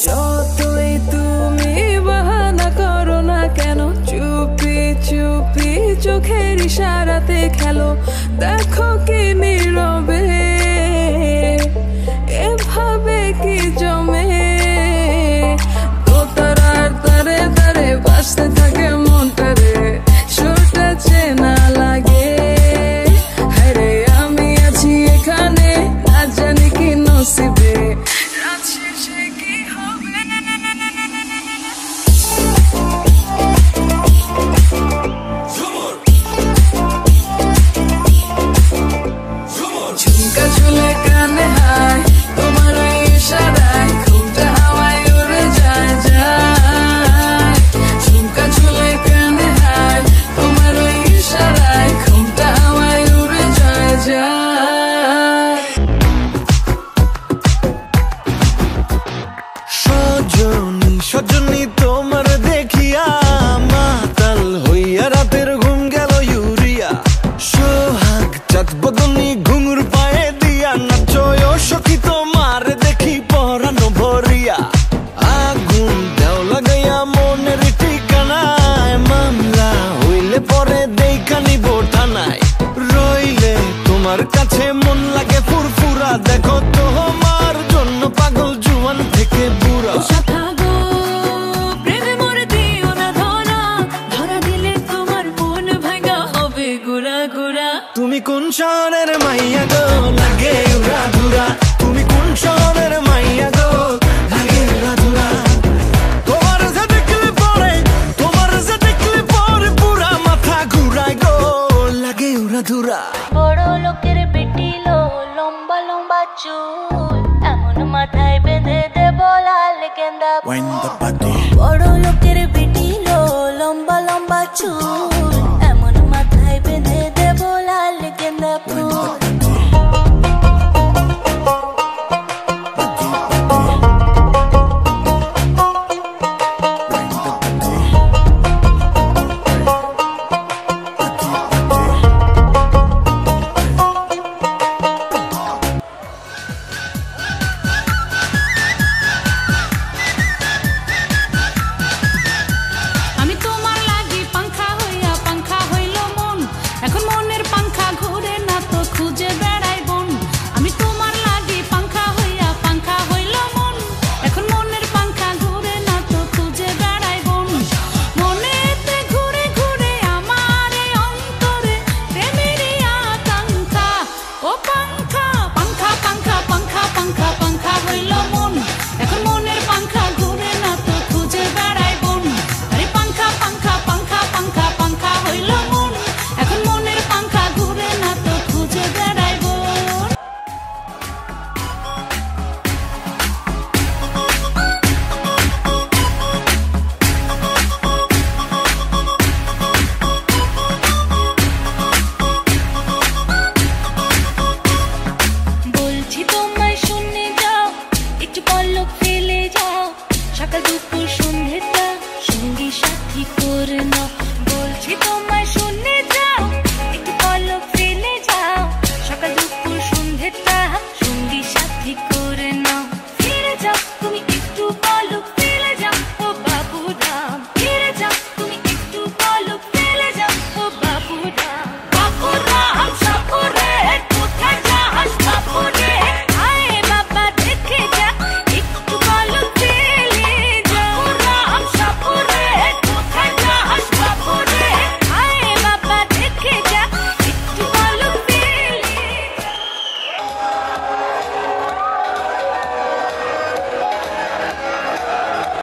যতই তুমি বাহানা করো না কেন, চুপি চুপি চোখের ইশারাতে খেলো। দেখো কি নীরবে এভাবে কি জমে, দোতারার তারে তারে বাজতে থাকে মনটারে, সুরটা চেনা লাগে। হরে আমি আছি এখানে, না জানি কি নসিবে, রাত শেষে কি হবে। ঝুমকা ঝুলে কানে হায় তোমার ওই ইশারায়, ঘুমটা হাওয়ায় উড়ে যায় যায়। ঝুমকা ঝুলে কানে হায় তোমার ওই ইশারায়, ঘুমটা হাওয়ায় উড়ে যায় যায়। সজনী সজনী তোমার দেখিয়া মাতাল হইয়া রাতের ঘুম গেল ইউরিয়া। সোহাগ চাঁদ বদনী ঘুঙুর পায়ে দিয়া নাচয় সখী তোমার দেখি পরানো ভরিয়া। আগুন দেও লাগাইয়া মনের ঠিকানায়, মামলা হইলে পরে দেখা নিব থানায়। রইলে তোমার কাছে মন লাগে ফুরফুরা, দেখো তোমার জন্য পাগল জুয়ান থেকে বুড়া। তুমি কোন শহরের মাইয়া গো লাগে উড়া ধুরা, তুমি কোন শহরের মাইয়া গো লাগে উড়া ধুরা। তোমার যে দেখলে পরে, তোমার যে দেখলে পরে পুরা মাথা ঘুরায় গো লাগে উড়া ধুরা। বড় লোকের বেটি লো লম্বা লম্বা চুল, এমন মাথায় বেঁধে দেব লাল গেন্দা ফুল। বড় লোকের বেটি লো লম্বা লম্বা চুল, এমন মাথায় বেঁধে দেব লাল গেন্দা ফুল। আমি তোমার লাগি পাংখা হইয়া পাংখা হইল মন, এখন মনের পাংখা ঘুরে না তো খুঁজে বেড়াই বন। আমি তোমার লাগি পাংখা হইয়া পাংখা হইল মন, এখন মনের পাংখা ঘুরে না তো খুঁজে বেড়াই বন। মনেতে ঘুরে ঘুরে আমার এই অন্তরে প্রেমেরই আকাঙ্ক্ষা। ও পাংখা পাংখা পাংখা পাংখা পাংখা পাংখা হইল মন, এখন মনের পাংখা ঘুরে না তো খুঁজে বেড়াই বন। আরে পাংখা পাংখা পাংখা পাংখা পাংখা হইল মন, এখন মনের পাংখা ঘুরে না তো খুঁজে বেড়াই বন। বলছি তোমায় শুনে যাও, একটু পলক ফেলে যাও, সকাল দুপুর